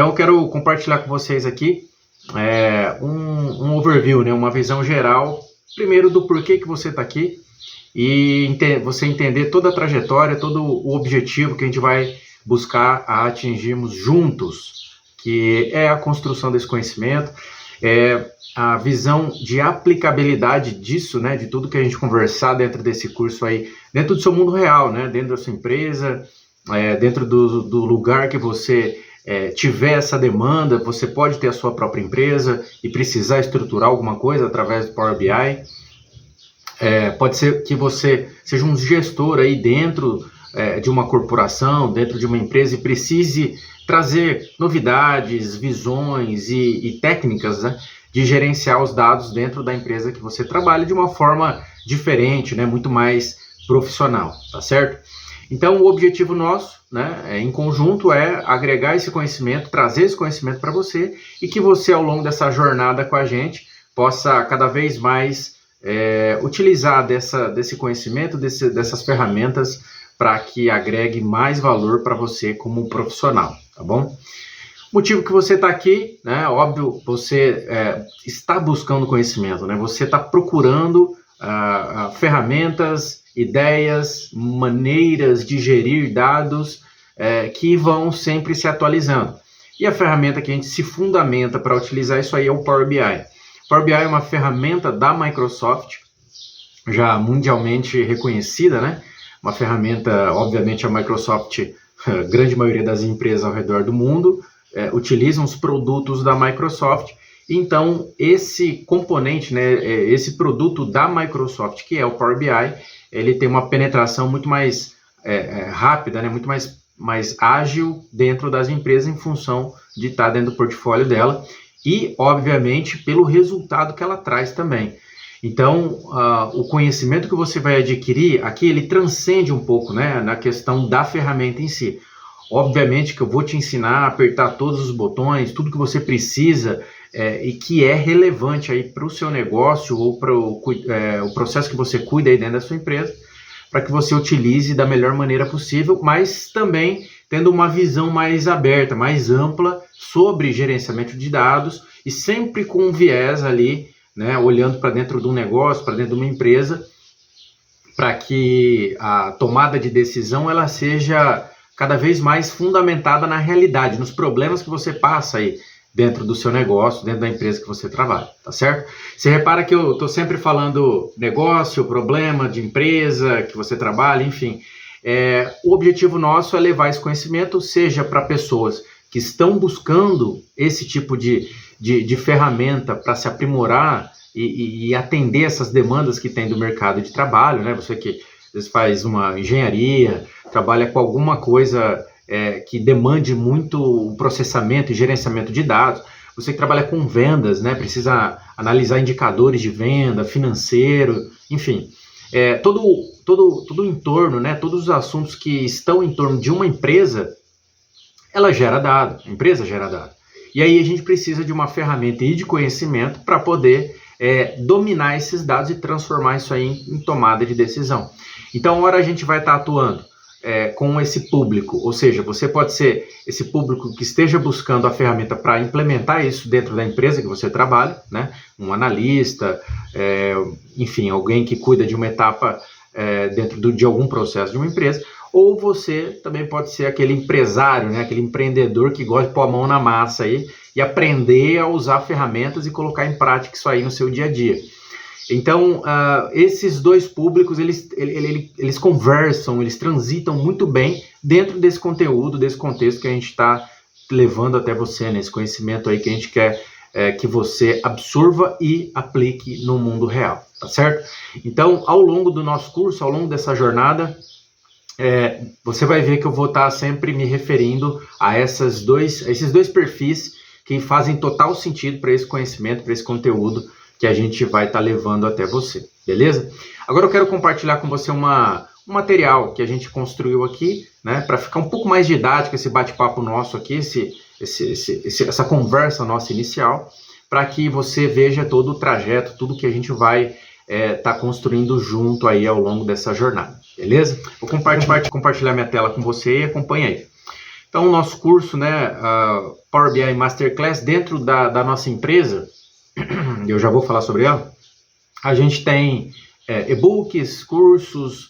Então eu quero compartilhar com vocês aqui um overview, né? Uma visão geral, primeiro do porquê que você está aqui e você entender toda a trajetória, todo o objetivo que a gente vai buscar a atingirmos juntos, que é a construção desse conhecimento, a visão de aplicabilidade disso, né, de tudo que a gente conversar dentro desse curso aí, dentro do seu mundo real, né, dentro da sua empresa, dentro do lugar que você tiver essa demanda. Você pode ter a sua própria empresa e precisar estruturar alguma coisa através do Power BI. Pode ser que você seja um gestor aí dentro de uma corporação, dentro de uma empresa, e precise trazer novidades, visões e técnicas, né, de gerenciar os dados dentro da empresa que você trabalha de uma forma diferente, né, muito mais profissional, tá certo? Então o objetivo nosso, né, em conjunto, é agregar esse conhecimento, trazer esse conhecimento para você, e que você, ao longo dessa jornada com a gente, possa cada vez mais utilizar desse conhecimento, dessas ferramentas, para que agregue mais valor para você como profissional, tá bom? O motivo que você está aqui, né, óbvio, você está buscando conhecimento, né? Você está procurando ferramentas, ideias, maneiras de gerir dados que vão sempre se atualizando. E a ferramenta que a gente se fundamenta para utilizar isso aí é o Power BI. Power BI é uma ferramenta da Microsoft, já mundialmente reconhecida, né? Uma ferramenta, obviamente, a Microsoft, a grande maioria das empresas ao redor do mundo utilizam os produtos da Microsoft. Então, esse componente, né, esse produto da Microsoft, que é o Power BI, ele tem uma penetração muito mais rápida, né, muito mais ágil dentro das empresas, em função de estar dentro do portfólio dela e, obviamente, pelo resultado que ela traz também. Então, o conhecimento que você vai adquirir aqui, ele transcende um pouco, né, na questão da ferramenta em si. Obviamente que eu vou te ensinar a apertar todos os botões, tudo que você precisa e que é relevante aí para o seu negócio ou para o processo que você cuida aí dentro da sua empresa, para que você utilize da melhor maneira possível, mas também tendo uma visão mais aberta, mais ampla sobre gerenciamento de dados, e sempre com um viés ali, né, olhando para dentro de um negócio, para dentro de uma empresa, para que a tomada de decisão ela seja cada vez mais fundamentada na realidade, nos problemas que você passa aí dentro do seu negócio, dentro da empresa que você trabalha, tá certo? Você repara que eu estou sempre falando negócio, problema de empresa que você trabalha, enfim. O objetivo nosso é levar esse conhecimento, seja para pessoas que estão buscando esse tipo de ferramenta para se aprimorar e atender essas demandas que tem do mercado de trabalho, né? Você que às vezes faz uma engenharia, trabalha com alguma coisa que demande muito o processamento e gerenciamento de dados. Você que trabalha com vendas, né, precisa analisar indicadores de venda, financeiro, enfim. Todo o entorno, né, todos os assuntos que estão em torno de uma empresa, ela gera dado, a empresa gera dado. E aí a gente precisa de uma ferramenta e de conhecimento para poder dominar esses dados e transformar isso aí em tomada de decisão. Então, a hora a gente vai estar atuando com esse público, ou seja, você pode ser esse público que esteja buscando a ferramenta para implementar isso dentro da empresa que você trabalha, né? Um analista, enfim, alguém que cuida de uma etapa dentro de algum processo de uma empresa, ou você também pode ser aquele empresário, né? Aquele empreendedor que gosta de pôr a mão na massa aí e aprender a usar ferramentas e colocar em prática isso aí no seu dia a dia. Então, esses dois públicos, eles conversam, eles transitam muito bem dentro desse conteúdo, desse contexto que a gente está levando até você, né? Esse conhecimento aí que a gente quer que você absorva e aplique no mundo real, tá certo? Então, ao longo do nosso curso, ao longo dessa jornada, você vai ver que eu vou estar sempre me referindo a esses dois perfis que fazem total sentido para esse conhecimento, para esse conteúdo que a gente vai estar levando até você, beleza? Agora eu quero compartilhar com você um material que a gente construiu aqui, né, para ficar um pouco mais didático esse bate-papo nosso aqui, essa conversa nossa inicial, para que você veja todo o trajeto, tudo que a gente vai estar construindo junto aí ao longo dessa jornada, beleza? Vou compartilhar minha tela com você e acompanha aí. Então, o nosso curso, né, Power BI Masterclass, dentro da nossa empresa, eu já vou falar sobre ela, a gente tem e-books, cursos,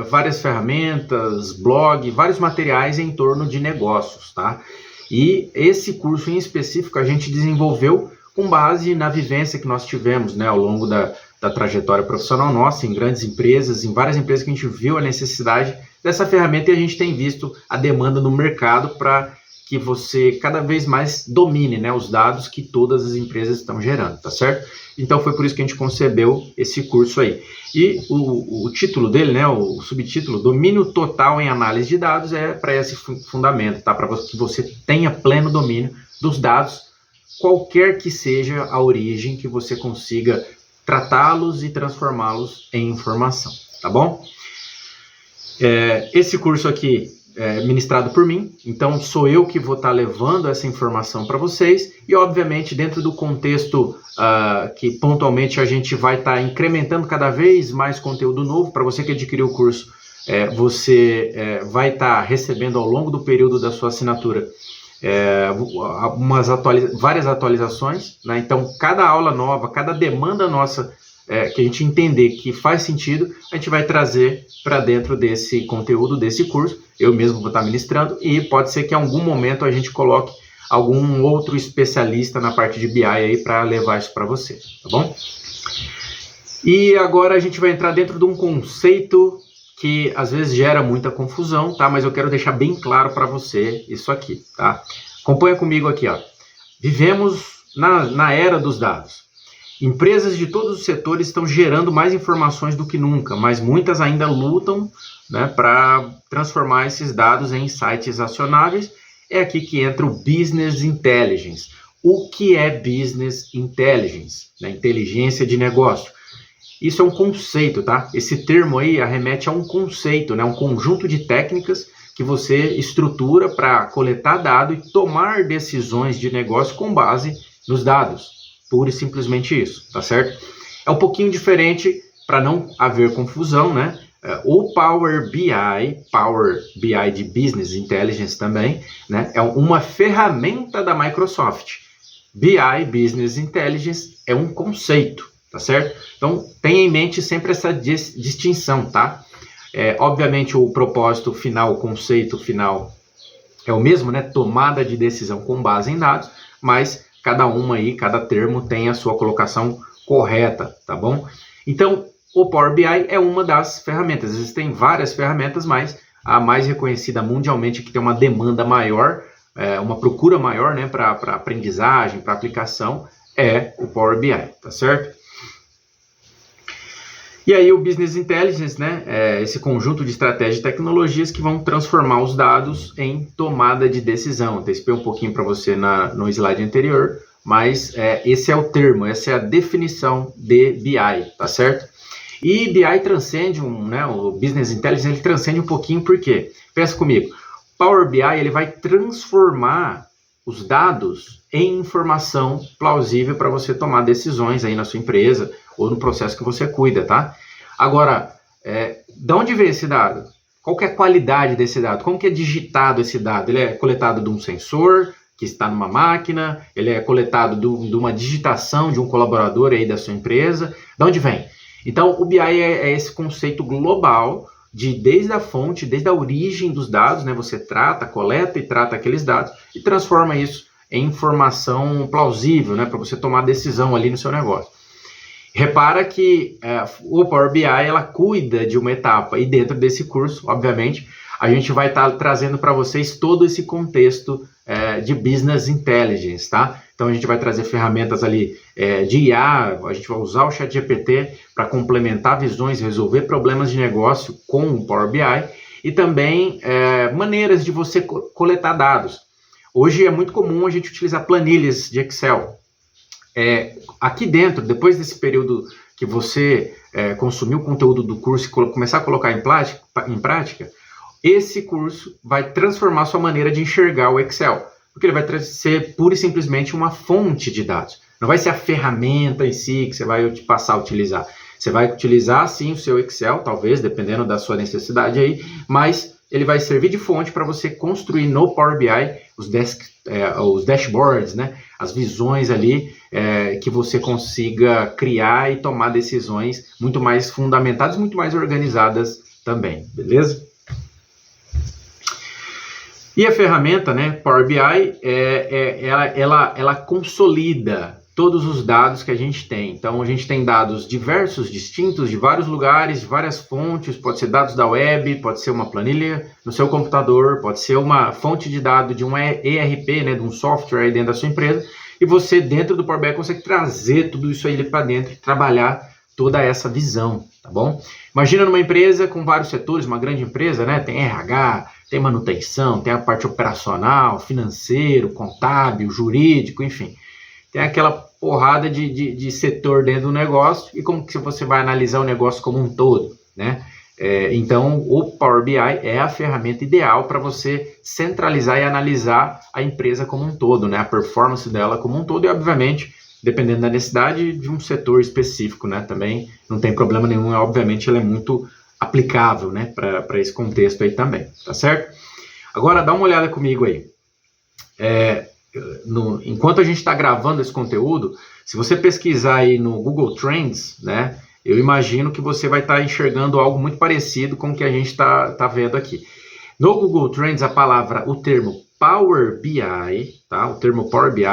várias ferramentas, blog, vários materiais em torno de negócios, tá? E esse curso em específico a gente desenvolveu com base na vivência que nós tivemos, né, ao longo da trajetória profissional nossa, em grandes empresas, em várias empresas que a gente viu a necessidade dessa ferramenta e a gente tem visto a demanda no mercado para que você cada vez mais domine, né, os dados que todas as empresas estão gerando, tá certo? Então foi por isso que a gente concebeu esse curso aí. E o título dele, né, o subtítulo, Domínio Total em Análise de Dados, é para esse fundamento, tá? Para que você tenha pleno domínio dos dados, qualquer que seja a origem, que você consiga tratá-los e transformá-los em informação, tá bom? Esse curso aqui é ministrado por mim, então sou eu que vou estar levando essa informação para vocês e, obviamente, dentro do contexto que pontualmente a gente vai estar incrementando cada vez mais conteúdo novo. Para você que adquiriu o curso, você vai estar recebendo ao longo do período da sua assinatura várias atualizações, né? Então, cada aula nova, cada demanda nossa que a gente entender que faz sentido, a gente vai trazer para dentro desse conteúdo, desse curso. Eu mesmo vou estar ministrando e pode ser que em algum momento a gente coloque algum outro especialista na parte de BI aí para levar isso para você, tá bom? E agora a gente vai entrar dentro de um conceito que às vezes gera muita confusão, tá? Mas eu quero deixar bem claro para você isso aqui, tá? Acompanha comigo aqui, ó. Vivemos na era dos dados. Empresas de todos os setores estão gerando mais informações do que nunca, mas muitas ainda lutam, né, para transformar esses dados em insights acionáveis. É aqui que entra o Business Intelligence. O que é Business Intelligence? Né? Inteligência de negócio. Isso é um conceito, tá? Esse termo aí arremete a um conceito, né? Um conjunto de técnicas que você estrutura para coletar dado e tomar decisões de negócio com base nos dados. Pura e simplesmente isso, tá certo? É um pouquinho diferente para não haver confusão, né? O Power BI de Business Intelligence também, né? É uma ferramenta da Microsoft. BI, Business Intelligence, é um conceito, tá certo? Então, tenha em mente sempre essa distinção, tá? Obviamente, o propósito final, o conceito final é o mesmo, né? Tomada de decisão com base em dados, mas cada termo tem a sua colocação correta, tá bom? Então, o Power BI é uma das ferramentas. Existem várias ferramentas, mas a mais reconhecida mundialmente, que tem uma demanda maior, uma procura maior, né, para aprendizagem, para aplicação, é o Power BI, tá certo? E aí o Business Intelligence, né, é esse conjunto de estratégias e tecnologias que vão transformar os dados em tomada de decisão. Antecipei um pouquinho para você no slide anterior, mas esse é o termo, essa é a definição de BI, tá certo? E BI transcende, o Business Intelligence, ele transcende um pouquinho, por quê? Pensa comigo, Power BI ele vai transformar os dados em informação plausível para você tomar decisões aí na sua empresa ou no processo que você cuida, tá? Agora, de onde vem esse dado? Qual que é a qualidade desse dado? Como que é digitado esse dado? Ele é coletado de um sensor que está numa máquina? Ele é coletado de uma digitação de um colaborador aí da sua empresa? De onde vem? Então, o BI é esse conceito global desde a fonte, desde a origem dos dados, né? Você coleta e trata aqueles dados e transforma isso em informação plausível, né? Para você tomar decisão ali no seu negócio. Repara que o Power BI, ela cuida de uma etapa e dentro desse curso, obviamente, a gente vai estar trazendo para vocês todo esse contexto de Business Intelligence, tá? Então, a gente vai trazer ferramentas ali de IA, a gente vai usar o ChatGPT para complementar visões, resolver problemas de negócio com o Power BI e também maneiras de você coletar dados. Hoje é muito comum a gente utilizar planilhas de Excel. Aqui dentro, depois desse período que você consumiu o conteúdo do curso e começar a colocar em prática, esse curso vai transformar a sua maneira de enxergar o Excel, porque ele vai ser pura e simplesmente uma fonte de dados. Não vai ser a ferramenta em si que você vai passar a utilizar. Você vai utilizar, sim, o seu Excel, talvez, dependendo da sua necessidade aí, mas ele vai servir de fonte para você construir no Power BI os dashboards, né? As visões ali que você consiga criar e tomar decisões muito mais fundamentadas, muito mais organizadas também, beleza? E a ferramenta, né, Power BI, ela consolida todos os dados que a gente tem. Então, a gente tem dados diversos, distintos, de vários lugares, de várias fontes. Pode ser dados da web, pode ser uma planilha no seu computador, pode ser uma fonte de dados de um ERP, né, de um software aí dentro da sua empresa. E você, dentro do Power BI, consegue trazer tudo isso aí para dentro e trabalhar toda essa visão, tá bom? Imagina numa empresa com vários setores, uma grande empresa, né? Tem RH, tem manutenção, tem a parte operacional, financeiro, contábil, jurídico, enfim. Tem aquela porrada de setor dentro do negócio e como que você vai analisar o negócio como um todo, né? Então, o Power BI é a ferramenta ideal para você centralizar e analisar a empresa como um todo, né? A performance dela como um todo e, obviamente, dependendo da necessidade de um setor específico, né? Também não tem problema nenhum, obviamente, ela é muito aplicável, né? Para esse contexto aí também, tá certo? Agora, dá uma olhada comigo aí. Enquanto a gente está gravando esse conteúdo, se você pesquisar aí no Google Trends, né, eu imagino que você vai estar enxergando algo muito parecido com o que a gente está vendo aqui. No Google Trends, o termo Power BI, tá? O termo Power BI,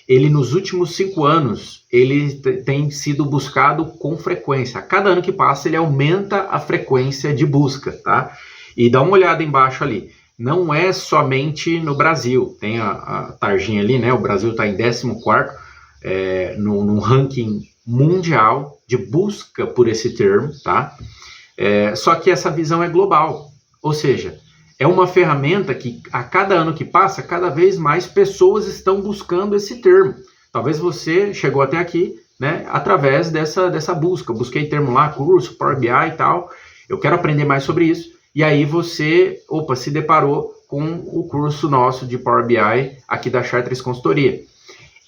ele nos últimos 5 anos, ele tem sido buscado com frequência. A cada ano que passa, ele aumenta a frequência de busca, tá? E dá uma olhada embaixo ali. Não é somente no Brasil, tem a tarjinha ali, né? O Brasil está em 14º num ranking mundial de busca por esse termo, tá? Só que essa visão é global, ou seja, é uma ferramenta que a cada ano que passa, cada vez mais pessoas estão buscando esse termo. Talvez você chegou até aqui, né? Através dessa busca, busquei termo lá, curso, Power BI e tal, eu quero aprender mais sobre isso. E aí você, se deparou com o curso nosso de Power BI aqui da Chartres Consultoria.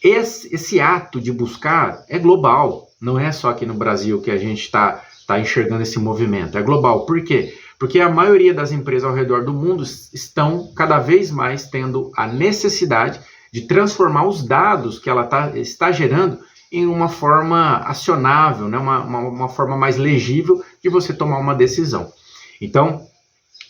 Esse ato de buscar é global, não é só aqui no Brasil que a gente está enxergando esse movimento, é global. Por quê? Porque a maioria das empresas ao redor do mundo estão cada vez mais tendo a necessidade de transformar os dados que ela está gerando em uma forma acionável, né? uma forma mais legível de você tomar uma decisão. Então,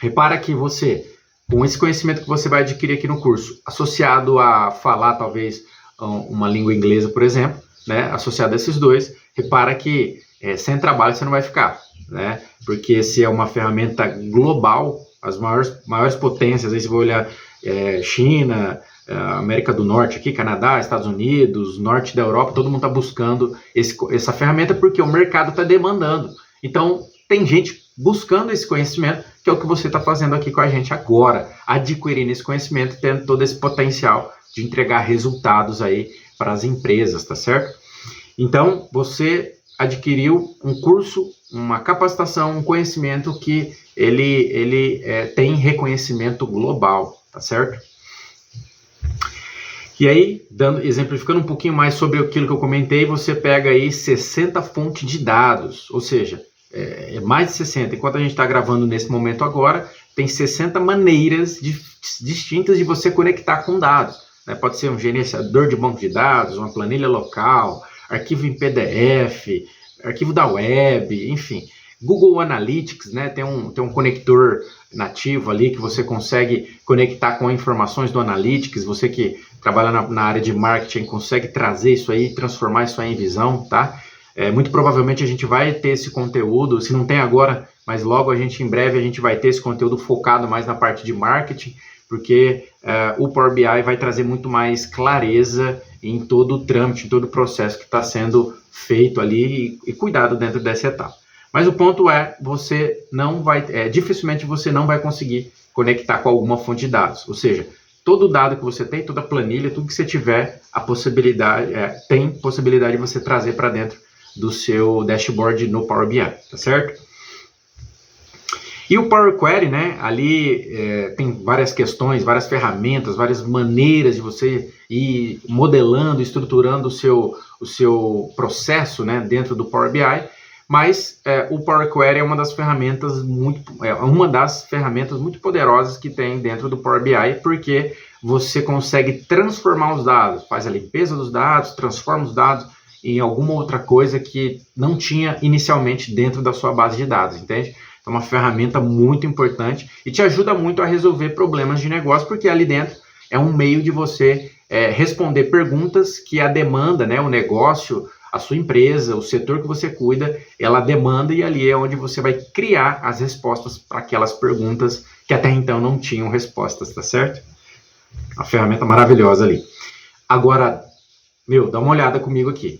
repara que você, com esse conhecimento que você vai adquirir aqui no curso, associado a falar talvez uma língua inglesa, por exemplo, né, associado a esses dois, repara que sem trabalho você não vai ficar, né? Porque se é uma ferramenta global, as maiores potências, aí você vai olhar China, América do Norte aqui, Canadá, Estados Unidos, norte da Europa, todo mundo está buscando essa ferramenta porque o mercado está demandando. Então, tem gente buscando esse conhecimento, que é o que você está fazendo aqui com a gente agora, adquirindo esse conhecimento, tendo todo esse potencial de entregar resultados aí para as empresas, tá certo? Então, você adquiriu um curso, uma capacitação, um conhecimento que ele tem reconhecimento global, tá certo? E aí, exemplificando um pouquinho mais sobre aquilo que eu comentei, você pega aí 60 fontes de dados, ou seja, mais de 60. Enquanto a gente está gravando nesse momento agora, tem 60 maneiras distintas de você conectar com dados. Né? Pode ser um gerenciador de banco de dados, uma planilha local, arquivo em PDF, arquivo da web, enfim. Google Analytics, né? Tem um conector nativo ali que você consegue conectar com informações do Analytics. Você que trabalha na área de marketing consegue trazer isso aí, transformar isso aí em visão, tá? Muito provavelmente a gente vai ter esse conteúdo, se não tem agora, mas logo em breve a gente vai ter esse conteúdo focado mais na parte de marketing, porque o Power BI vai trazer muito mais clareza em todo o trâmite, em todo o processo que está sendo feito ali e cuidado dentro dessa etapa. Mas o ponto dificilmente você não vai conseguir conectar com alguma fonte de dados, ou seja, todo dado que você tem, toda planilha, tudo que você tiver, tem possibilidade de você trazer para dentro do seu dashboard no Power BI, tá certo? E o Power Query, né? Ali tem várias questões, várias ferramentas, várias maneiras de você ir modelando, estruturando o seu processo, né, dentro do Power BI. Mas o Power Query é uma das ferramentas muito poderosas que tem dentro do Power BI, porque você consegue transformar os dados, faz a limpeza dos dados, transforma os dados em alguma outra coisa que não tinha inicialmente dentro da sua base de dados, entende? É uma ferramenta muito importante e te ajuda muito a resolver problemas de negócio, porque ali dentro é um meio de você responder perguntas que a demanda, né, o negócio, a sua empresa, o setor que você cuida, ela demanda, e ali é onde você vai criar as respostas para aquelas perguntas que até então não tinham respostas, tá certo? Uma ferramenta maravilhosa ali. Agora, dá uma olhada comigo aqui.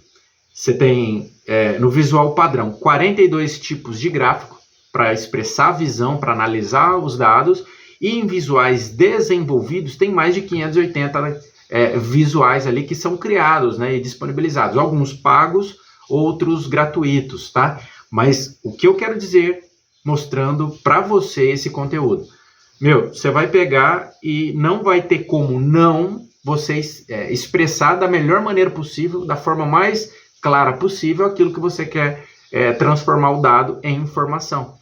Você tem no visual padrão 42 tipos de gráfico para expressar a visão, para analisar os dados, e em visuais desenvolvidos tem mais de 580 visuais ali que são criados, né, e disponibilizados, alguns pagos, outros gratuitos, tá? Mas o que eu quero dizer mostrando para você esse conteúdo, você vai pegar e não vai ter como não você expressar da melhor maneira possível, da forma mais clara possível, aquilo que você quer transformar o dado em informação.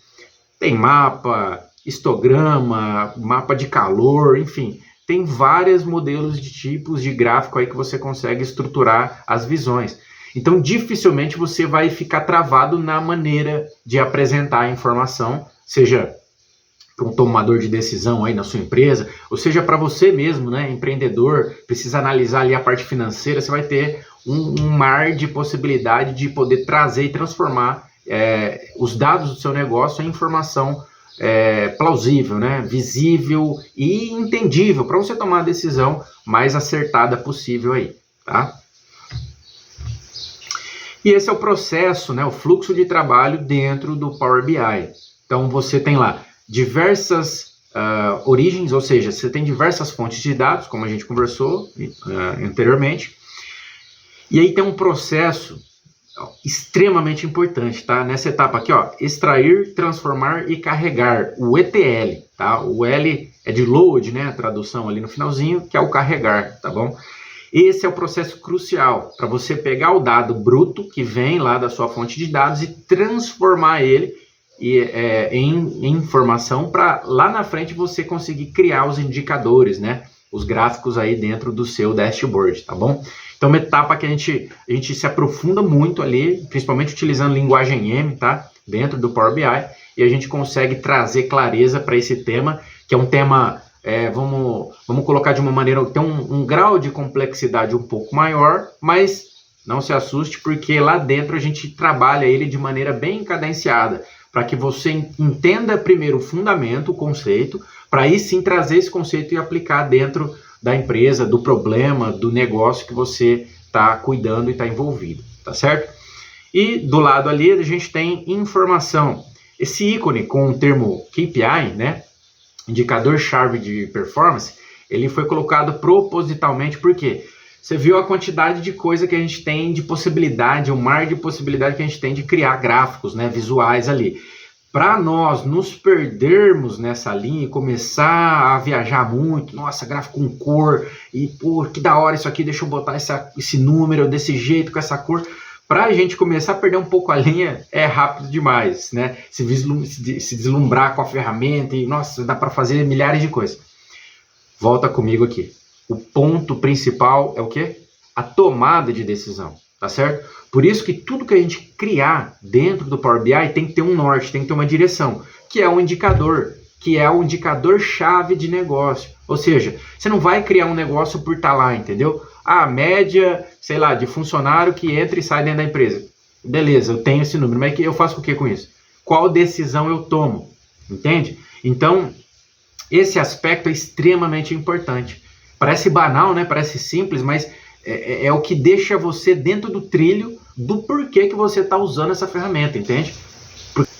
Tem mapa, histograma, mapa de calor, enfim, tem vários modelos de tipos de gráfico aí que você consegue estruturar as visões. Então, dificilmente você vai ficar travado na maneira de apresentar a informação, seja para um tomador de decisão aí na sua empresa, ou seja para você mesmo, né, empreendedor, precisa analisar ali a parte financeira, você vai ter um mar de possibilidade de poder trazer e transformar os dados do seu negócio em informação plausível, né, visível e entendível, para você tomar a decisão mais acertada possível aí, tá? E esse é o processo, né, o fluxo de trabalho dentro do Power BI. Então você tem lá diversas origens, ou seja, você tem diversas fontes de dados, como a gente conversou anteriormente, e aí tem um processo extremamente importante, tá? Nessa etapa aqui, ó, extrair, transformar e carregar, o ETL, tá? O L é de load, né? A tradução ali no finalzinho, que é o carregar, tá bom? Esse é o processo crucial para você pegar o dado bruto que vem lá da sua fonte de dados e transformar ele em informação para lá na frente você conseguir criar os indicadores, né? Os gráficos aí dentro do seu dashboard, tá bom? Então, uma etapa que a gente se aprofunda muito ali, principalmente utilizando linguagem M, tá? Dentro do Power BI, e a gente consegue trazer clareza para esse tema, que é um tema, vamos colocar de uma maneira, tem um grau de complexidade um pouco maior, mas não se assuste, porque lá dentro a gente trabalha ele de maneira bem cadenciada, para que você entenda primeiro o fundamento, o conceito, para aí sim trazer esse conceito e aplicar dentro da empresa, do problema, do negócio que você está cuidando e está envolvido, tá certo? E do lado ali a gente tem informação. Esse ícone com o termo KPI, né, indicador-chave de performance, ele foi colocado propositalmente porque você viu a quantidade de coisa que a gente tem de possibilidade, o mar de possibilidade que a gente tem de criar gráficos, né, visuais ali. Para nós nos perdermos nessa linha e começar a viajar muito, nossa, gráfico com cor, e pô, que da hora isso aqui, deixa eu botar esse número desse jeito, com essa cor. Para a gente começar a perder um pouco a linha, é rápido demais, né? Se deslumbrar com a ferramenta e, nossa, dá para fazer milhares de coisas. Volta comigo aqui. O ponto principal é o quê? A tomada de decisão, tá certo? Por isso que tudo que a gente criar dentro do Power BI tem que ter um norte, tem que ter uma direção, que é um indicador, que é o indicador-chave de negócio. Ou seja, você não vai criar um negócio por estar lá, entendeu? A média, sei lá, de funcionário que entra e sai dentro da empresa. Beleza, eu tenho esse número, mas eu faço o que com isso? Qual decisão eu tomo? Entende? Então, esse aspecto é extremamente importante. Parece banal, né? Parece simples, mas é o que deixa você dentro do trilho do porquê que você está usando essa ferramenta, entende?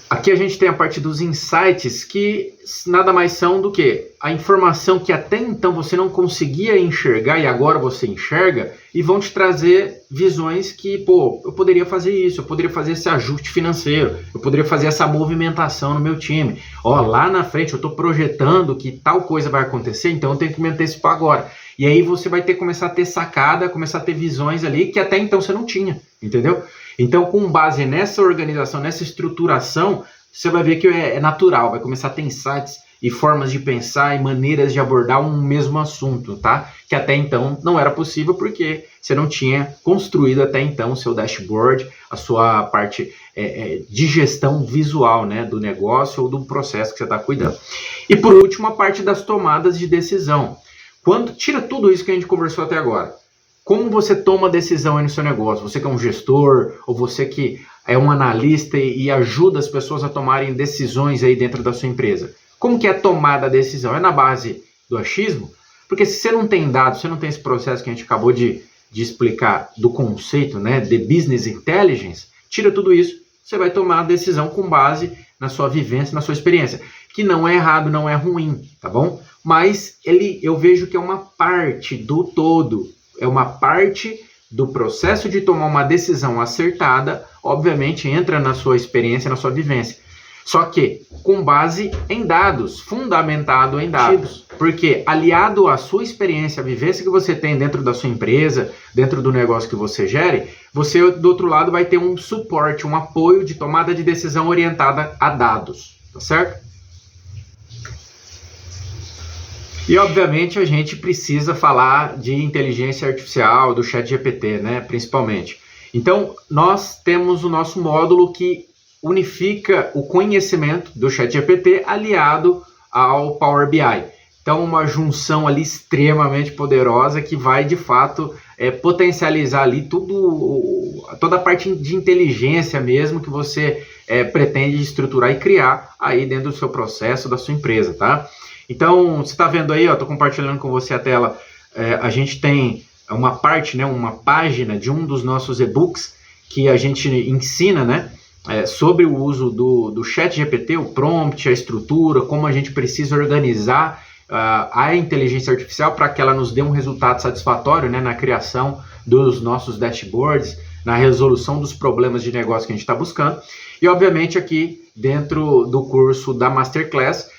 Aqui a gente tem a parte dos insights, que nada mais são do que a informação que até então você não conseguia enxergar e agora você enxerga, e vão te trazer visões que, pô, eu poderia fazer isso, eu poderia fazer esse ajuste financeiro, eu poderia fazer essa movimentação no meu time. Ó, lá na frente eu estou projetando que tal coisa vai acontecer, então eu tenho que me antecipar agora. E aí você vai ter que começar a ter sacada, começar a ter visões ali que até então você não tinha, entendeu? Então, com base nessa organização, nessa estruturação, você vai ver que é natural, vai começar a ter insights e formas de pensar e maneiras de abordar um mesmo assunto, tá? Que até então não era possível porque você não tinha construído até então o seu dashboard, a sua parte de gestão visual, né, do negócio ou do processo que você está cuidando. E por último, a parte das tomadas de decisão. Quando tira tudo isso que a gente conversou até agora, como você toma decisão aí no seu negócio? Você que é um gestor ou você que é um analista e ajuda as pessoas a tomarem decisões aí dentro da sua empresa. Como que é a tomada da decisão? É na base do achismo? Porque se você não tem dados, você não tem esse processo que a gente acabou de explicar do conceito, né, de Business Intelligence, tira tudo isso, você vai tomar a decisão com base na sua vivência, na sua experiência, que não é errado, não é ruim, tá bom? Mas eu vejo que é uma parte do todo, é uma parte do processo de tomar uma decisão acertada, obviamente entra na sua experiência, na sua vivência. Só que com base em dados, fundamentado em dados. Porque aliado à sua experiência, a vivência que você tem dentro da sua empresa, dentro do negócio que você gere, você do outro lado vai ter um suporte, um apoio de tomada de decisão orientada a dados, tá certo? E obviamente a gente precisa falar de inteligência artificial, do ChatGPT, né, principalmente. Então nós temos o nosso módulo que unifica o conhecimento do ChatGPT aliado ao Power BI. Então, uma junção ali extremamente poderosa que vai, de fato, potencializar ali toda a parte de inteligência mesmo que você pretende estruturar e criar aí dentro do seu processo, da sua empresa, tá? Então, você está vendo aí, estou compartilhando com você a tela, a gente tem uma parte, né, uma página de um dos nossos e-books que a gente ensina, né, sobre o uso do ChatGPT, o prompt, a estrutura, como a gente precisa organizar a inteligência artificial para que ela nos dê um resultado satisfatório, né, na criação dos nossos dashboards, na resolução dos problemas de negócio que a gente está buscando. E, obviamente, aqui dentro do curso da Masterclass,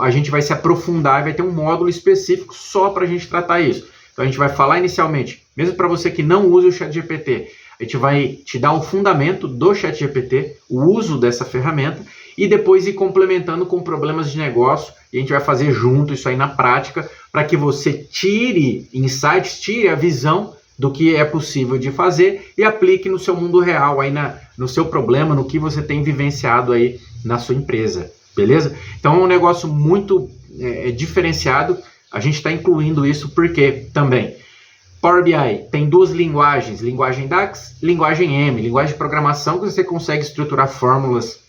a gente vai se aprofundar e vai ter um módulo específico só para a gente tratar isso. Então, a gente vai falar inicialmente, mesmo para você que não usa o ChatGPT, a gente vai te dar um fundamento do ChatGPT, o uso dessa ferramenta, e depois ir complementando com problemas de negócio, e a gente vai fazer junto isso aí na prática, para que você tire insights, tire a visão do que é possível de fazer e aplique no seu mundo real, aí no seu problema, no que você tem vivenciado aí na sua empresa, beleza? Então é um negócio muito diferenciado, a gente está incluindo isso porque também Power BI tem duas linguagens, linguagem DAX, linguagem M, linguagem de programação que você consegue estruturar fórmulas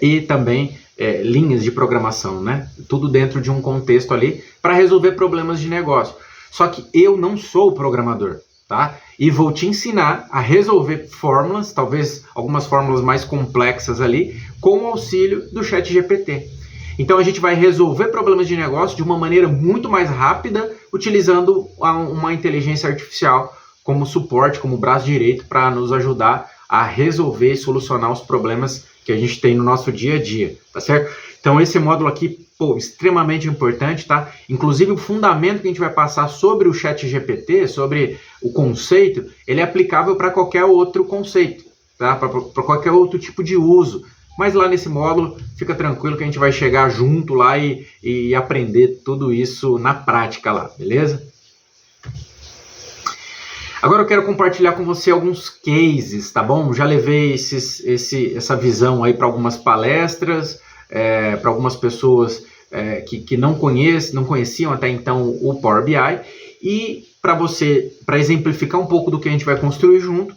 e também linhas de programação, né? Tudo dentro de um contexto ali para resolver problemas de negócio. Só que eu não sou programador, tá? E vou te ensinar a resolver fórmulas, talvez algumas fórmulas mais complexas ali, com o auxílio do ChatGPT. Então a gente vai resolver problemas de negócio de uma maneira muito mais rápida, utilizando uma inteligência artificial como suporte, como braço direito, para nos ajudar a resolver e solucionar os problemas que a gente tem no nosso dia a dia, tá certo? Então esse módulo aqui, extremamente importante, tá? Inclusive o fundamento que a gente vai passar sobre o ChatGPT, sobre o conceito, ele é aplicável para qualquer outro conceito, tá? Para qualquer outro tipo de uso. Mas lá nesse módulo, fica tranquilo que a gente vai chegar junto lá e aprender tudo isso na prática lá, beleza? Agora eu quero compartilhar com você alguns cases, tá bom? Já levei essa visão aí para algumas palestras, para algumas pessoas que não conheciam até então o Power BI. E para exemplificar um pouco do que a gente vai construir junto,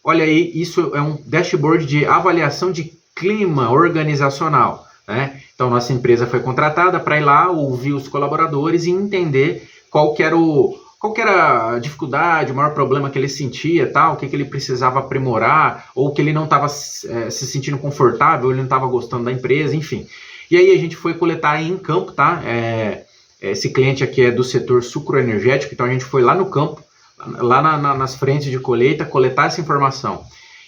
olha aí, isso é um dashboard de avaliação de clima organizacional, né? Então, nossa empresa foi contratada para ir lá ouvir os colaboradores e entender qual que era a dificuldade, o maior problema que ele sentia, tal, o que ele precisava aprimorar, ou que ele não estava se sentindo confortável, ele não estava gostando da empresa, enfim. E aí a gente foi coletar aí em campo, tá? Esse cliente aqui é do setor sucroenergético, então a gente foi lá no campo, lá nas frentes de colheita, coletar essa informação.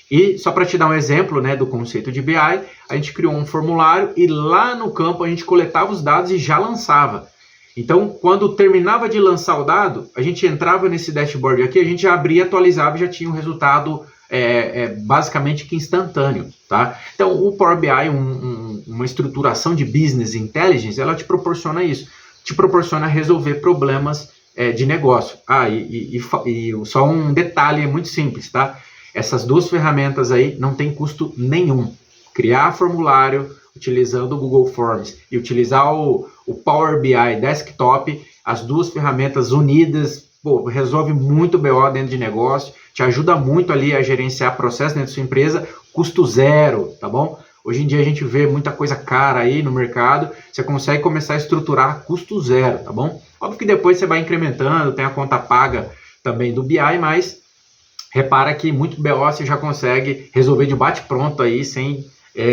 E só para te dar um exemplo, né, do conceito de BI, a gente criou um formulário e lá no campo a gente coletava os dados e já lançava. Então, quando terminava de lançar o dado, a gente entrava nesse dashboard aqui, a gente já abria, atualizava e já tinha o resultado basicamente que instantâneo, tá? Então, o Power BI, uma estruturação de Business Intelligence, ela te proporciona isso, te proporciona resolver problemas de negócio. E só um detalhe muito simples, tá? Essas duas ferramentas aí não tem custo nenhum. Criar formulário utilizando o Google Forms e utilizar o Power BI Desktop, as duas ferramentas unidas, resolve muito BO dentro de negócio, te ajuda muito ali a gerenciar processo dentro da sua empresa, custo zero, tá bom? Hoje em dia a gente vê muita coisa cara aí no mercado, você consegue começar a estruturar custo zero, tá bom? Óbvio que depois você vai incrementando, tem a conta paga também do BI, mas repara que muito BO você já consegue resolver de bate-pronto aí, sem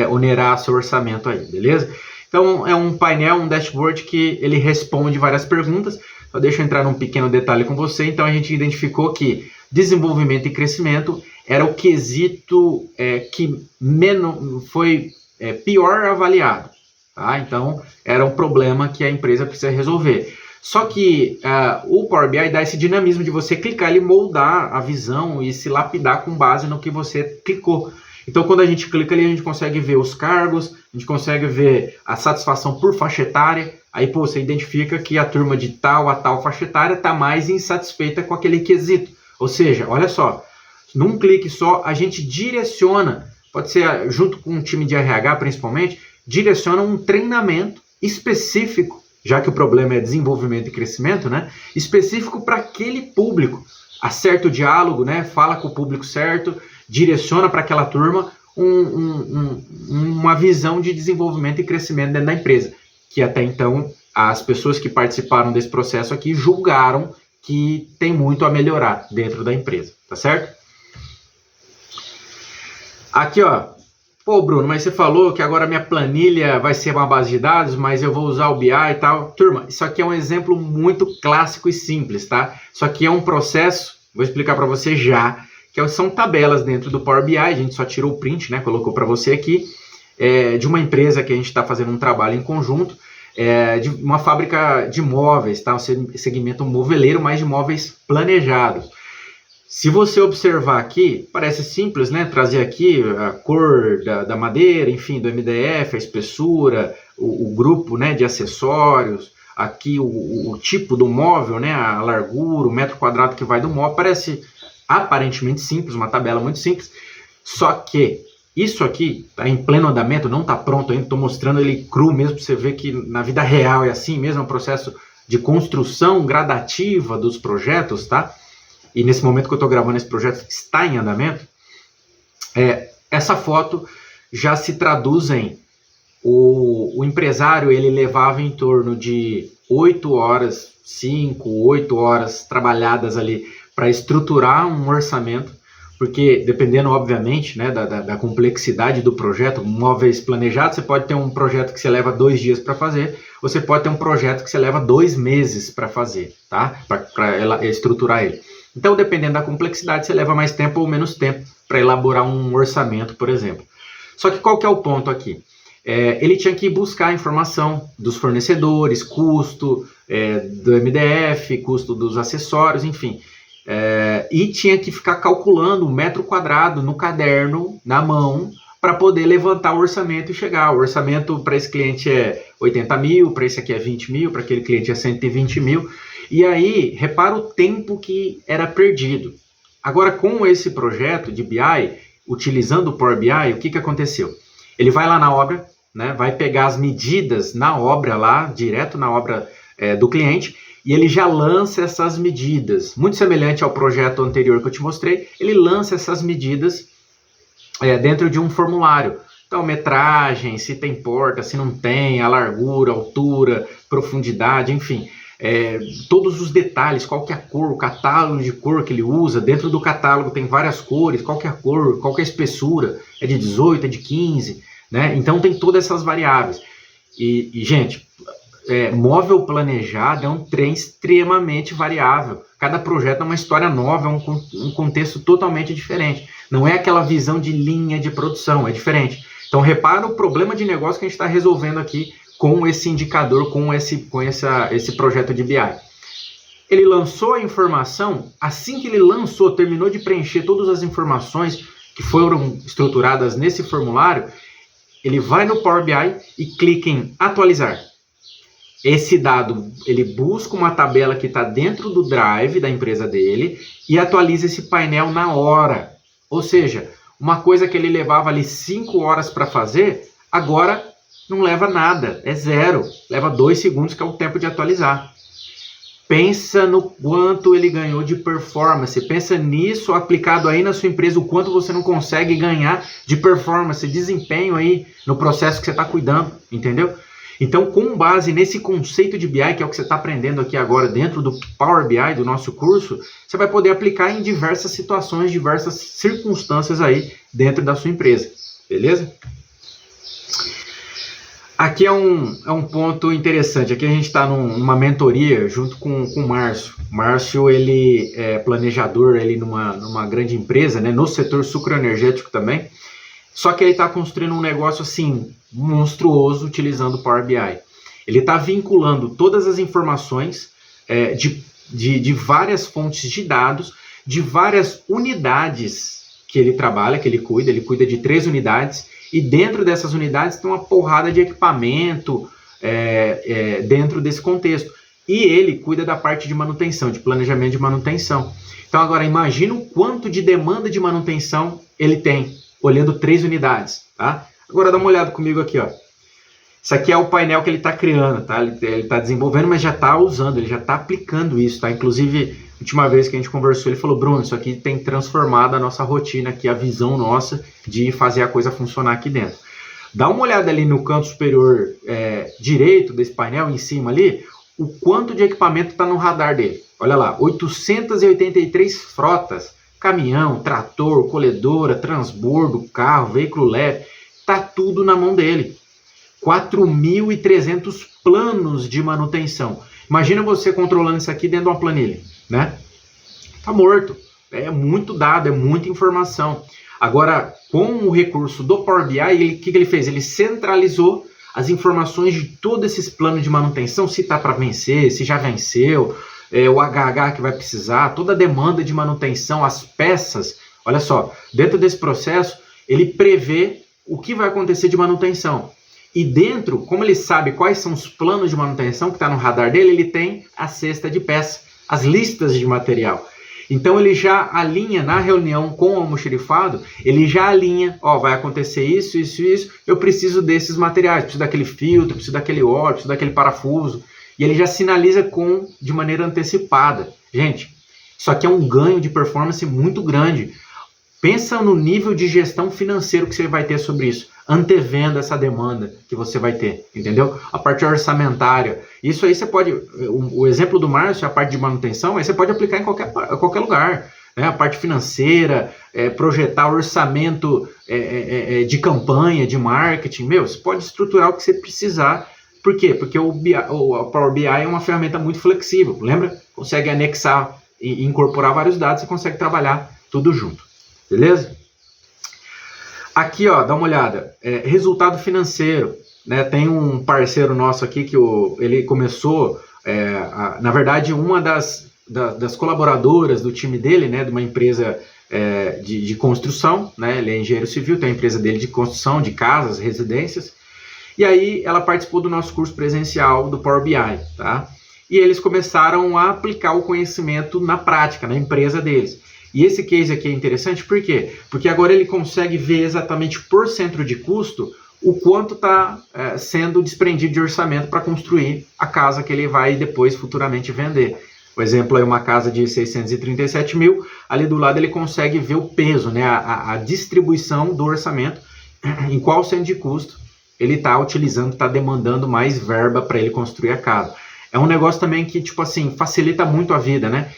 onerar seu orçamento aí, beleza? Então é um painel, um dashboard que ele responde várias perguntas. Só deixa eu entrar num pequeno detalhe com você. Então a gente identificou que desenvolvimento e crescimento era o quesito que foi pior avaliado, tá? Então era um problema que a empresa precisa resolver. Só que o Power BI dá esse dinamismo de você clicar e moldar a visão e se lapidar com base no que você clicou. Então, quando a gente clica ali, a gente consegue ver os cargos, a gente consegue ver a satisfação por faixa etária. Aí, você identifica que a turma de tal a tal faixa etária está mais insatisfeita com aquele quesito. Ou seja, olha só, num clique só, a gente direciona, pode ser junto com um time de RH principalmente, direciona um treinamento específico, já que o problema é desenvolvimento e crescimento, né? Específico para aquele público. Acerta o diálogo, né? Fala com o público certo, direciona para aquela turma uma visão de desenvolvimento e crescimento dentro da empresa, que até então as pessoas que participaram desse processo aqui julgaram que tem muito a melhorar dentro da empresa, tá certo? Aqui, ó, pô, Bruno, mas você falou que agora minha planilha vai ser uma base de dados, mas eu vou usar o BI e tal. Turma, isso aqui é um exemplo muito clássico e simples, tá? Isso aqui é um processo, vou explicar para você já, que são tabelas dentro do Power BI, a gente só tirou o print, né, colocou para você aqui, de uma empresa que a gente está fazendo um trabalho em conjunto, de uma fábrica de móveis, tá? Um segmento moveleiro, mas de móveis planejados. Se você observar aqui, parece simples, né? Trazer aqui a cor da madeira, enfim, do MDF, a espessura, o grupo, né, de acessórios, aqui o tipo do móvel, né, a largura, o metro quadrado que vai do móvel, parece aparentemente simples, uma tabela muito simples, só que isso aqui está em pleno andamento, não está pronto ainda, estou mostrando ele cru mesmo, para você ver que na vida real é assim mesmo, é um processo de construção gradativa dos projetos, tá? E nesse momento que eu estou gravando esse projeto está em andamento, essa foto já se traduz em o empresário, ele levava em torno de 8 horas, 5, 8 horas trabalhadas ali para estruturar um orçamento, porque dependendo, obviamente, né, da complexidade do projeto, móveis planejados, você pode ter um projeto que você leva 2 dias para fazer, ou você pode ter um projeto que você leva 2 meses para fazer, tá? Para estruturar ele. Então, dependendo da complexidade, você leva mais tempo ou menos tempo para elaborar um orçamento, por exemplo. Só que qual que é o ponto aqui? Ele tinha que buscar a informação dos fornecedores, custo do MDF, custo dos acessórios, enfim. E tinha que ficar calculando o metro quadrado no caderno, na mão, para poder levantar o orçamento e chegar. O orçamento para esse cliente é 80 mil, para esse aqui é 20 mil, para aquele cliente é 120 mil. E aí, repara o tempo que era perdido. Agora, com esse projeto de BI, utilizando o Power BI, o que aconteceu? Ele vai lá na obra, né, vai pegar as medidas na obra lá, direto na obra do cliente, e ele já lança essas medidas. Muito semelhante ao projeto anterior que eu te mostrei, ele lança essas medidas dentro de um formulário. Então, metragem, se tem porta, se não tem, a largura, altura, profundidade, enfim. Todos os detalhes, qual que é a cor, o catálogo de cor que ele usa, dentro do catálogo tem várias cores, qual que é a cor, qual que é a espessura, é de 18, é de 15, né? Então tem todas essas variáveis. E gente, móvel planejado é um trem extremamente variável. Cada projeto é uma história nova, é um contexto totalmente diferente. Não é aquela visão de linha de produção, é diferente. Então repara o problema de negócio que a gente está resolvendo aqui com esse indicador, com esse projeto de BI. Ele lançou a informação, assim que ele lançou, terminou de preencher todas as informações que foram estruturadas nesse formulário, ele vai no Power BI e clica em atualizar. Esse dado, ele busca uma tabela que está dentro do Drive da empresa dele e atualiza esse painel na hora. Ou seja, uma coisa que ele levava ali 5 horas para fazer, agora não leva nada, é zero. Leva 2 segundos, que é o tempo de atualizar. Pensa no quanto ele ganhou de performance. Pensa nisso aplicado aí na sua empresa, o quanto você não consegue ganhar de performance, desempenho aí no processo que você está cuidando, entendeu? Então, com base nesse conceito de BI, que é o que você está aprendendo aqui agora dentro do Power BI, do nosso curso, você vai poder aplicar em diversas situações, diversas circunstâncias aí dentro da sua empresa, beleza? Aqui é um ponto interessante. Aqui a gente está numa mentoria junto com o Márcio. O Márcio, ele é planejador ele numa grande empresa, né, no setor sucroenergético também. Só que ele está construindo um negócio assim, monstruoso, utilizando o Power BI. Ele está vinculando todas as informações de várias fontes de dados, de várias unidades que ele trabalha, que ele cuida de 3 unidades, e dentro dessas unidades tem uma porrada de equipamento dentro desse contexto. E ele cuida da parte de manutenção, de planejamento de manutenção. Então agora imagina o quanto de demanda de manutenção ele tem, olhando 3 unidades, tá? Agora dá uma olhada comigo aqui, ó. Isso aqui é o painel que ele está criando, tá? Ele está desenvolvendo, mas já está usando, ele já está aplicando isso, tá? Inclusive, a última vez que a gente conversou, ele falou, Bruno, isso aqui tem transformado a nossa rotina aqui, a visão nossa de fazer a coisa funcionar aqui dentro. Dá uma olhada ali no canto superior direito desse painel, em cima ali, o quanto de equipamento está no radar dele. Olha lá, 883 frotas, caminhão, trator, colhedora, transbordo, carro, veículo leve, tá tudo na mão dele. 4.300 planos de manutenção. Imagina você controlando isso aqui dentro de uma planilha, né? Tá morto. É muito dado, é muita informação. Agora, com o recurso do Power BI, o que ele fez? Ele centralizou as informações de todos esses planos de manutenção, se tá para vencer, se já venceu, o HH que vai precisar, toda a demanda de manutenção, as peças. Olha só, dentro desse processo, ele prevê o que vai acontecer de manutenção. E dentro, como ele sabe quais são os planos de manutenção que está no radar dele, ele tem a cesta de peça, as listas de material. Então ele já alinha na reunião com o almoxarifado, ele já alinha, ó, vai acontecer isso, isso, isso, eu preciso desses materiais, preciso daquele filtro, preciso daquele óleo, preciso daquele parafuso. E ele já sinaliza de maneira antecipada. Gente, isso aqui é um ganho de performance muito grande. Pensa no nível de gestão financeiro que você vai ter sobre isso, antevendo essa demanda que você vai ter, entendeu? A parte orçamentária. Isso aí você pode, o exemplo do Márcio, a parte de manutenção, aí você pode aplicar em qualquer lugar. Né? A parte financeira, projetar orçamento de campanha, de marketing. Você pode estruturar o que você precisar. Por quê? Porque o Power BI é uma ferramenta muito flexível, lembra? Consegue anexar e incorporar vários dados, você consegue trabalhar tudo junto, beleza? Aqui, ó, dá uma olhada, resultado financeiro, né? Tem um parceiro nosso aqui que ele começou, na verdade, uma das colaboradoras do time dele, né? De uma empresa de construção, né? Ele é engenheiro civil, tem a empresa dele de construção de casas, residências. E aí ela participou do nosso curso presencial do Power BI, tá? E eles começaram a aplicar o conhecimento na prática, na empresa deles. E esse case aqui é interessante, por quê? Porque agora ele consegue ver exatamente por centro de custo o quanto está sendo desprendido de orçamento para construir a casa que ele vai depois futuramente vender. Por exemplo, aí uma casa de 637 mil, ali do lado ele consegue ver o peso, né? A distribuição do orçamento, em qual centro de custo ele está utilizando, está demandando mais verba para ele construir a casa. É um negócio também que, tipo assim, facilita muito a vida, né?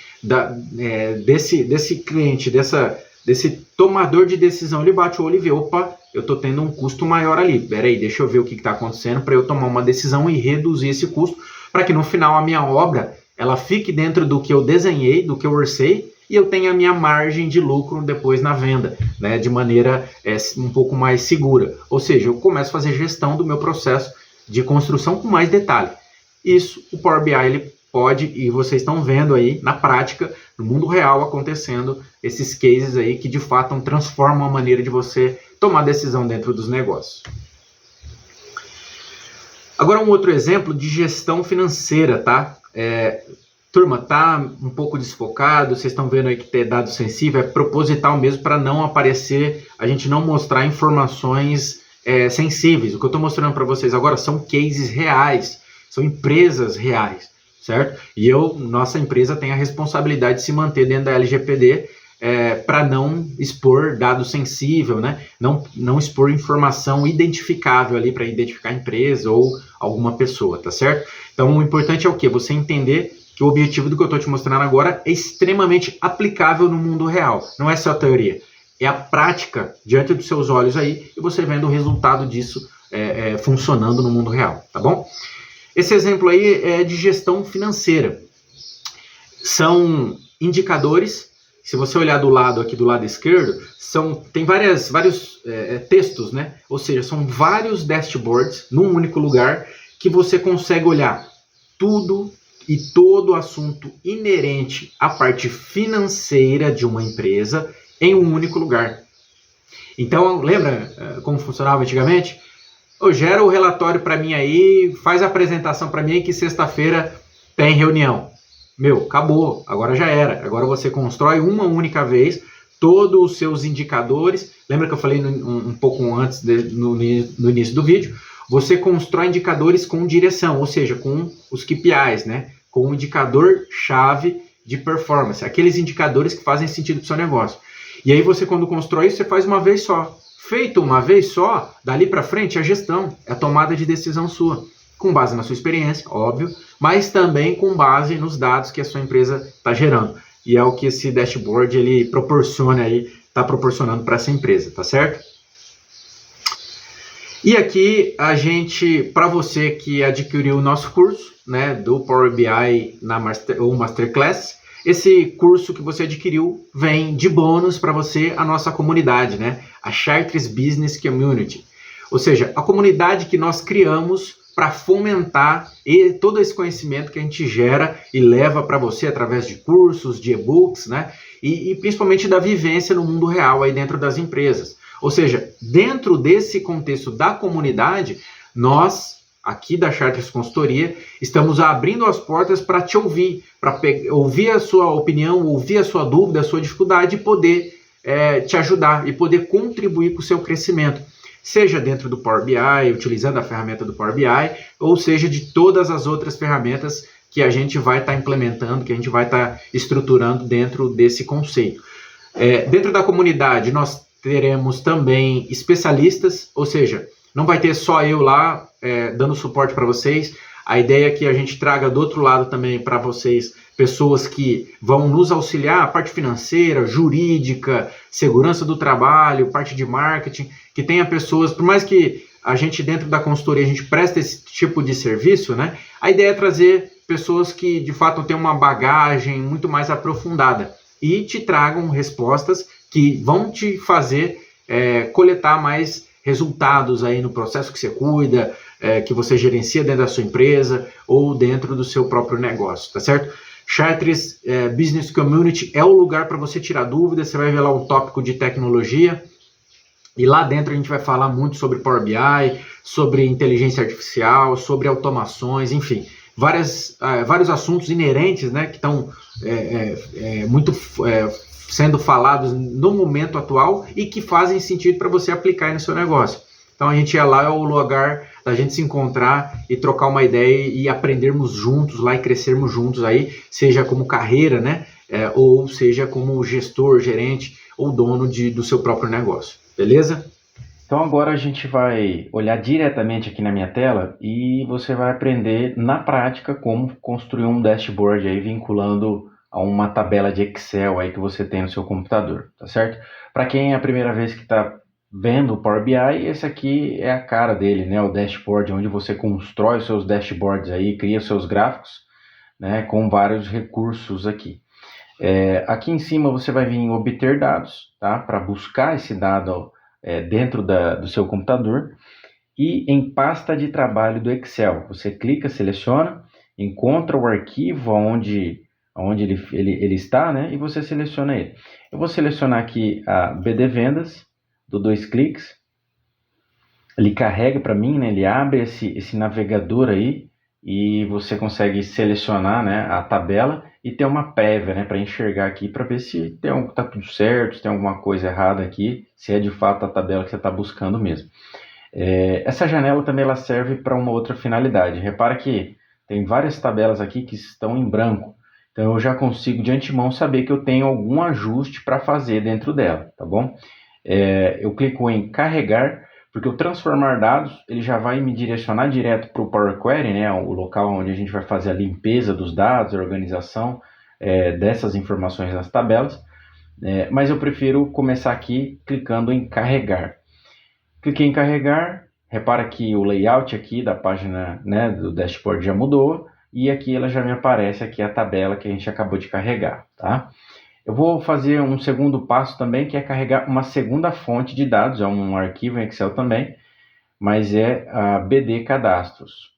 Desse cliente, desse tomador de decisão, ele bate o olho e vê, opa, eu estou tendo um custo maior ali, peraí, deixa eu ver o que está acontecendo para eu tomar uma decisão e reduzir esse custo, para que no final a minha obra, ela fique dentro do que eu desenhei, do que eu orcei, e eu tenha a minha margem de lucro depois na venda, né, de maneira um pouco mais segura. Ou seja, eu começo a fazer gestão do meu processo de construção com mais detalhe. Isso o Power BI ele pode, e vocês estão vendo aí na prática, no mundo real acontecendo, esses cases aí que de fato transformam a maneira de você tomar decisão dentro dos negócios. Agora um outro exemplo de gestão financeira, tá? Turma, tá um pouco desfocado, vocês estão vendo aí que ter dado sensível é proposital mesmo para não aparecer, a gente não mostrar informações sensíveis. O que eu estou mostrando para vocês agora são cases reais, são empresas reais, certo? E nossa empresa tem a responsabilidade de se manter dentro da LGPD para não expor dado sensível, né? Não expor informação identificável ali para identificar a empresa ou alguma pessoa, tá certo? Então o importante é o quê? Você entender que o objetivo do que eu estou te mostrando agora é extremamente aplicável no mundo real. Não é só teoria, é a prática diante dos seus olhos aí e você vendo o resultado disso funcionando no mundo real, tá bom? Esse exemplo aí é de gestão financeira. São indicadores, se você olhar do lado aqui, do lado esquerdo, tem vários textos, né? Ou seja, são vários dashboards num único lugar que você consegue olhar tudo e todo assunto inerente à parte financeira de uma empresa em um único lugar. Então, lembra como funcionava antigamente? Gera o relatório para mim aí, faz a apresentação para mim que sexta-feira tem reunião. Acabou, agora já era. Agora você constrói uma única vez todos os seus indicadores. Lembra que eu falei um pouco antes, no início do vídeo? Você constrói indicadores com direção, ou seja, com os KPIs, né? Com o indicador-chave de performance, aqueles indicadores que fazem sentido para o seu negócio. E aí você, quando constrói isso, você faz uma vez só. Feito uma vez só, dali para frente, a gestão, a tomada de decisão sua, com base na sua experiência, óbvio, mas também com base nos dados que a sua empresa está gerando. E é o que esse dashboard ele proporciona aí, está proporcionando para essa empresa, tá certo? E aqui para você que adquiriu o nosso curso, né, do Power BI ou Masterclass, esse curso que você adquiriu vem de bônus para você a nossa comunidade, né, a Chartres Business Community. Ou seja, a comunidade que nós criamos para fomentar todo esse conhecimento que a gente gera e leva para você através de cursos, de e-books, né, e principalmente da vivência no mundo real aí dentro das empresas. Ou seja, dentro desse contexto da comunidade, nós, aqui da Chartres Consultoria, estamos abrindo as portas para te ouvir, para ouvir a sua opinião, ouvir a sua dúvida, a sua dificuldade e poder te ajudar e poder contribuir com o seu crescimento. Seja dentro do Power BI, utilizando a ferramenta do Power BI, ou seja de todas as outras ferramentas que a gente vai estar implementando, que a gente vai estar estruturando dentro desse conceito. Dentro da comunidade, nós teremos também especialistas, ou seja, não vai ter só eu lá dando suporte para vocês. A ideia é que a gente traga do outro lado também para vocês pessoas que vão nos auxiliar, a parte financeira, jurídica, segurança do trabalho, parte de marketing, que tenha pessoas, por mais que a gente dentro da consultoria a gente preste esse tipo de serviço, né? A ideia é trazer pessoas que de fato têm uma bagagem muito mais aprofundada e te tragam respostas que vão te fazer coletar mais resultados aí no processo que você cuida, que você gerencia dentro da sua empresa ou dentro do seu próprio negócio, tá certo? Chartres Business Community é o lugar para você tirar dúvidas. Você vai ver lá um tópico de tecnologia e lá dentro a gente vai falar muito sobre Power BI, sobre inteligência artificial, sobre automações, enfim, vários assuntos inerentes, né, que estão sendo falados no momento atual e que fazem sentido para você aplicar aí no seu negócio. Então a gente lá é o lugar da gente se encontrar e trocar uma ideia e aprendermos juntos lá e crescermos juntos aí, seja como carreira, né? Ou seja como gestor, gerente ou dono do seu próprio negócio. Beleza? Então agora a gente vai olhar diretamente aqui na minha tela e você vai aprender na prática como construir um dashboard aí vinculando a uma tabela de Excel aí que você tem no seu computador, tá certo? Para quem é a primeira vez que está vendo o Power BI, esse aqui é a cara dele, né? O dashboard, onde você constrói os seus dashboards aí, cria os seus gráficos, né? Com vários recursos aqui. Aqui em cima você vai vir em obter dados, tá? Para buscar esse dado dentro do seu computador e em pasta de trabalho do Excel. Você clica, seleciona encontra o arquivo onde ele está, né? E você seleciona ele. Eu vou selecionar aqui a BD Vendas, dou 2 cliques. Ele carrega para mim, né? Ele abre esse navegador aí e você consegue selecionar, né, a tabela e ter uma prévia, né, para enxergar aqui para ver se tá tudo certo, se tem alguma coisa errada aqui, se é de fato a tabela que você está buscando mesmo. Essa janela também ela serve para uma outra finalidade. Repara que tem várias tabelas aqui que estão em branco. Então eu já consigo de antemão saber que eu tenho algum ajuste para fazer dentro dela, tá bom? Eu clico em carregar, porque o transformar dados ele já vai me direcionar direto para o Power Query, né, o local onde a gente vai fazer a limpeza dos dados, a organização dessas informações nas tabelas. Mas eu prefiro começar aqui clicando em carregar. Cliquei em carregar, repara que o layout aqui da página, né, do dashboard já mudou e aqui ela já me aparece aqui a tabela que a gente acabou de carregar, tá? Eu vou fazer um segundo passo também, que é carregar uma segunda fonte de dados, é um arquivo em Excel também, mas é a BD Cadastros.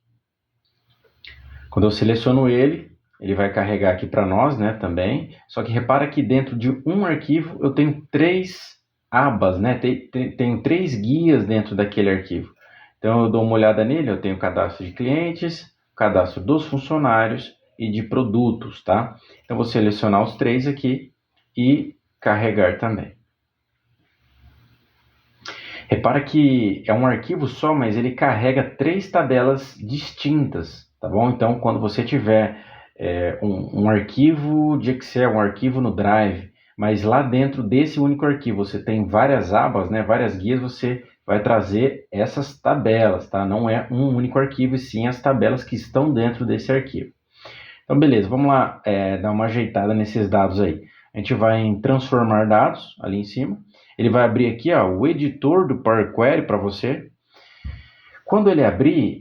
Quando eu seleciono ele vai carregar aqui para nós, né, também. Só que repara que dentro de um arquivo eu tenho 3 abas, né? Tenho 3 guias dentro daquele arquivo. Então eu dou uma olhada nele, eu tenho cadastro de clientes, cadastro dos funcionários e de produtos, tá? Então vou selecionar os 3 aqui e carregar também. Repara que é um arquivo só, mas ele carrega 3 tabelas distintas, tá bom? Então, quando você tiver um arquivo de Excel, um arquivo no Drive, mas lá dentro desse único arquivo você tem várias abas, né, várias guias, você vai trazer essas tabelas, tá? Não é um único arquivo, e sim as tabelas que estão dentro desse arquivo. Então, beleza, vamos lá dar uma ajeitada nesses dados aí. A gente vai em transformar dados, ali em cima. Ele vai abrir aqui o editor do Power Query para você. Quando ele abrir,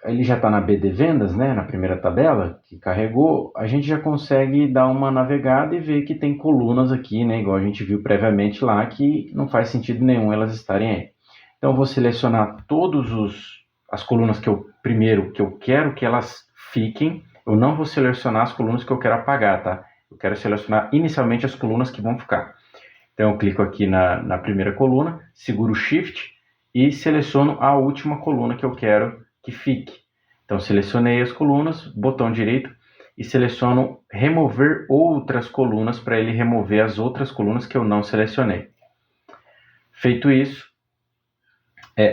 ele já está na BD Vendas, né, na primeira tabela que carregou, a gente já consegue dar uma navegada e ver que tem colunas aqui, né, igual a gente viu previamente lá, que não faz sentido nenhum elas estarem aí. Então, eu vou selecionar todas as colunas que eu quero que elas fiquem. Eu não vou selecionar as colunas que eu quero apagar, tá? Eu quero selecionar inicialmente as colunas que vão ficar. Então eu clico aqui na primeira coluna, seguro o Shift e seleciono a última coluna que eu quero que fique. Então selecionei as colunas, botão direito e seleciono remover outras colunas para ele remover as outras colunas que eu não selecionei. Feito isso,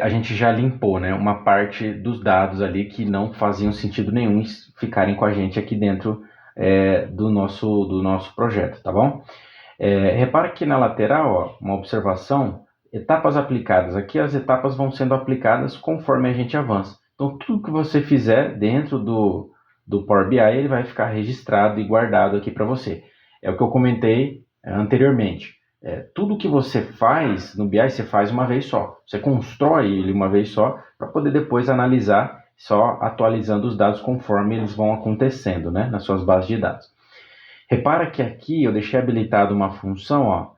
a gente já limpou, né, uma parte dos dados ali que não faziam sentido nenhum ficarem com a gente aqui dentro do nosso projeto, tá bom? Repara que na lateral, uma observação, etapas aplicadas. Aqui as etapas vão sendo aplicadas conforme a gente avança. Então tudo que você fizer dentro do Power BI, ele vai ficar registrado e guardado aqui para você. É o que eu comentei anteriormente. Tudo que você faz no BI, você faz uma vez só. Você constrói ele uma vez só para poder depois analisar, só atualizando os dados conforme eles vão acontecendo, né, nas suas bases de dados. Repara que aqui eu deixei habilitado uma função,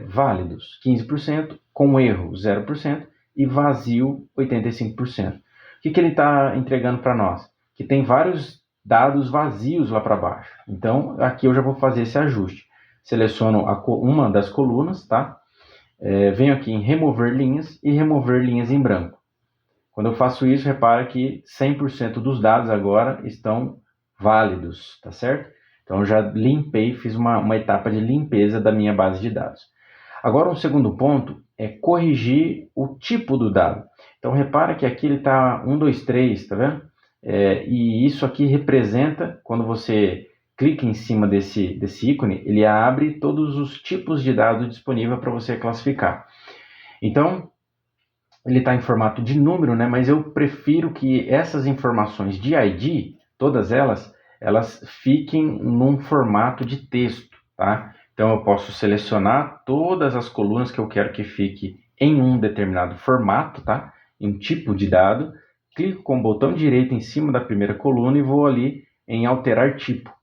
válidos 15%, com erro 0% e vazio 85%. O que ele está entregando para nós? Que tem vários dados vazios lá para baixo. Então aqui eu já vou fazer esse ajuste. Seleciono uma das colunas, tá? Venho aqui em remover linhas e remover linhas em branco. Quando eu faço isso, repara que 100% dos dados agora estão válidos, tá certo? Então eu já limpei, fiz uma etapa de limpeza da minha base de dados. Agora um segundo ponto é corrigir o tipo do dado. Então repara que aqui ele está 1, 2, 3, tá vendo? E isso aqui representa, quando você clica em cima desse ícone, ele abre todos os tipos de dados disponíveis para você classificar. Então, ele está em formato de número, né? Mas eu prefiro que essas informações de ID, todas elas fiquem num formato de texto, tá? Então eu posso selecionar todas as colunas que eu quero que fique em um determinado formato, tá? Em um tipo de dado, clico com o botão direito em cima da primeira coluna e vou ali em alterar tipo.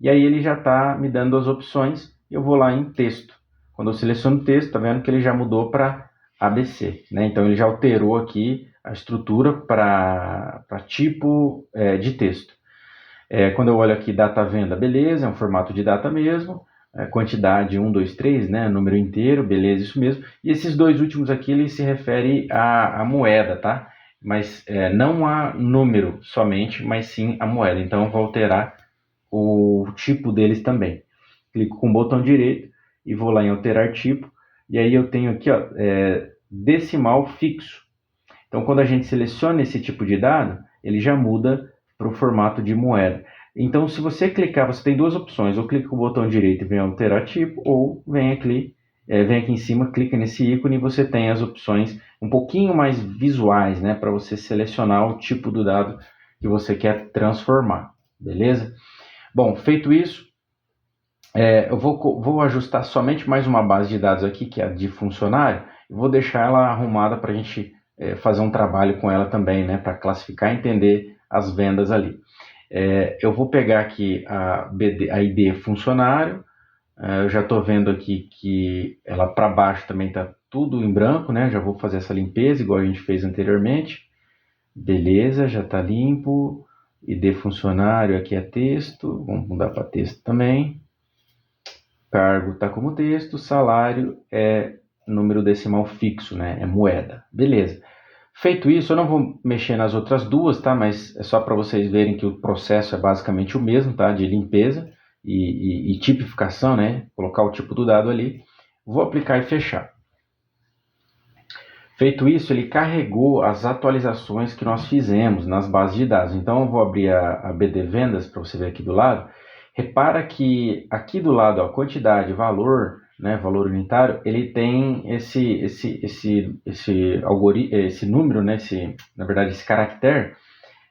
E aí ele já está me dando as opções, eu vou lá em texto. Quando eu seleciono texto, tá vendo que ele já mudou para ABC, né? Então ele já alterou aqui a estrutura para tipo de texto. Quando eu olho aqui data venda, beleza, é um formato de data mesmo. Quantidade 1, 2, 3, né, número inteiro, beleza, isso mesmo. E esses dois últimos aqui, ele se refere à moeda, tá? Mas não a número somente, mas sim a moeda. Então eu vou alterar o tipo deles também. Clico com o botão direito e vou lá em alterar tipo. E aí eu tenho aqui, ó, decimal fixo. Então quando a gente seleciona esse tipo de dado, ele já muda para o formato de moeda. Então, se você clicar, você tem duas opções. Ou clica com o botão direito e vem alterar tipo, ou vem aqui em cima, clica nesse ícone e você tem as opções um pouquinho mais visuais, né? Para você selecionar o tipo do dado que você quer transformar, beleza? Bom, feito isso, eu vou ajustar somente mais uma base de dados aqui, que é a de funcionário, e vou deixar ela arrumada para a gente fazer um trabalho com ela também, né? Para classificar e entender as vendas ali. Eu vou pegar aqui a ID funcionário. Eu já estou vendo aqui que ela para baixo também está tudo em branco, né? Já vou fazer essa limpeza igual a gente fez anteriormente. Beleza, já está limpo. ID funcionário aqui é texto, vamos mudar para texto também. Cargo está como texto, salário é número decimal fixo, né? É moeda. Beleza. Feito isso, eu não vou mexer nas outras duas, tá? Mas é só para vocês verem que o processo é basicamente o mesmo, tá? De limpeza e tipificação, né? Colocar o tipo do dado ali. Vou aplicar e fechar. Feito isso, ele carregou as atualizações que nós fizemos nas bases de dados. Então, eu vou abrir a BD Vendas para você ver aqui do lado. Repara que aqui do lado, a quantidade, valor, né, valor unitário, ele tem esse número, né, na verdade, esse caractere,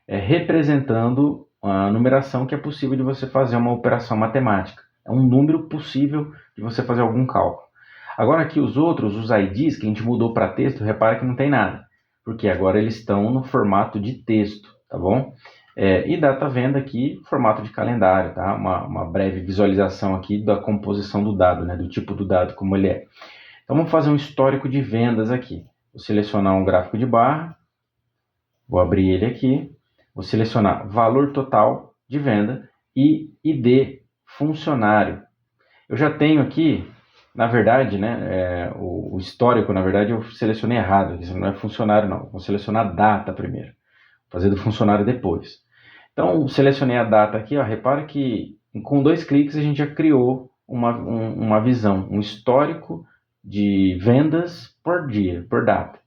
representando a numeração que é possível de você fazer uma operação matemática. É um número possível de você fazer algum cálculo. Agora aqui os outros, os IDs, que a gente mudou para texto, repara que não tem nada, porque agora eles estão no formato de texto, tá bom? E data venda aqui, formato de calendário, tá? Uma breve visualização aqui da composição do dado, né? Do tipo do dado, como ele é. Então vamos fazer um histórico de vendas aqui. Vou selecionar um gráfico de barra, vou abrir ele aqui, vou selecionar valor total de venda e ID funcionário. Eu já tenho aqui, na verdade, né, o histórico, na verdade, eu selecionei errado, isso não é funcionário não, vou selecionar data primeiro, vou fazer do funcionário depois. Então, selecionei a data aqui, ó, repara que com 2 cliques a gente já criou uma visão, um histórico de vendas por dia, por data.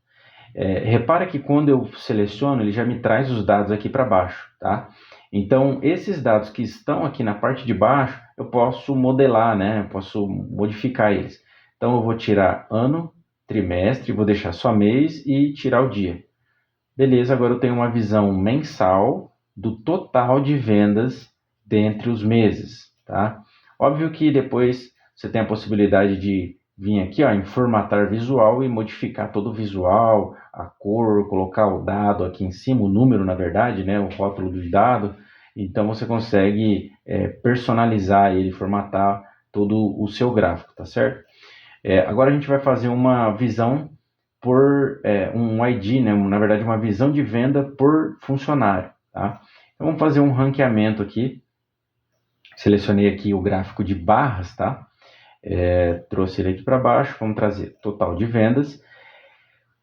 Repara que quando eu seleciono, ele já me traz os dados aqui para baixo, tá? Então, esses dados que estão aqui na parte de baixo, eu posso modelar, né? Eu posso modificar eles. Então, eu vou tirar ano, trimestre, vou deixar só mês e tirar o dia. Beleza, agora eu tenho uma visão mensal do total de vendas dentre os meses, tá? Óbvio que depois você tem a possibilidade de vir aqui, ó, em formatar visual e modificar todo o visual, a cor, colocar o dado aqui em cima, o número, na verdade, né, o rótulo do dado. Então você consegue personalizar ele, formatar todo o seu gráfico, tá certo? Agora a gente vai fazer uma visão por um ID, né, na verdade uma visão de venda por funcionário, tá? Então vamos fazer um ranqueamento aqui. Selecionei aqui o gráfico de barras, tá? Trouxe ele aqui para baixo, vamos trazer total de vendas.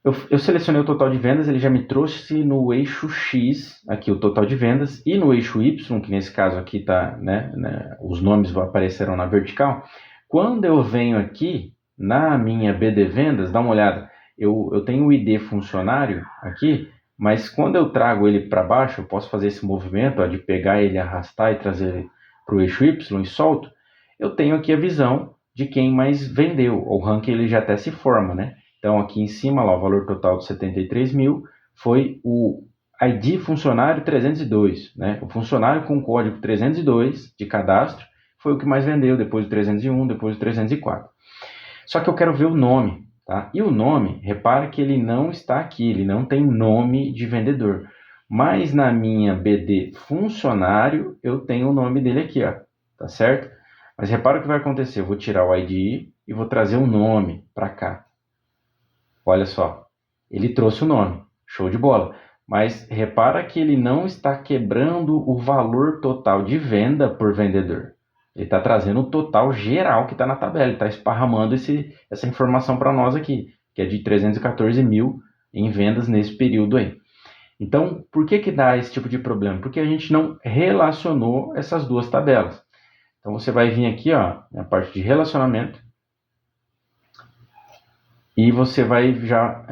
Eu selecionei o total de vendas, ele já me trouxe no eixo X, aqui o total de vendas, e no eixo Y, que nesse caso aqui tá, né, os nomes aparecerão na vertical. Quando eu venho aqui na minha BD Vendas, dá uma olhada, eu tenho o ID funcionário aqui, mas quando eu trago ele para baixo, eu posso fazer esse movimento, ó, de pegar ele, arrastar e trazer ele para o eixo Y e solto, eu tenho aqui a visão de quem mais vendeu, o ranking ele já até se forma, né? Então aqui em cima, lá, o valor total de 73 mil foi o ID funcionário 302, né? O funcionário com código 302 de cadastro foi o que mais vendeu, depois do 301, depois do 304. Só que eu quero ver o nome, tá? E o nome, repara que ele não está aqui, ele não tem nome de vendedor. Mas na minha BD funcionário, eu tenho o nome dele aqui, ó, tá certo? Mas repara o que vai acontecer, eu vou tirar o ID e vou trazer o nome para cá. Olha só, ele trouxe o nome, Show de bola. Mas repara que ele não está quebrando o valor total de venda por vendedor. Ele está trazendo o total geral que está na tabela. Ele está esparramando essa informação para nós aqui, que é de 314 mil em vendas nesse período aí. Então, por que dá esse tipo de problema? Porque a gente não relacionou essas duas tabelas. Então, você vai vir aqui, ó, na parte de relacionamento, e você vai já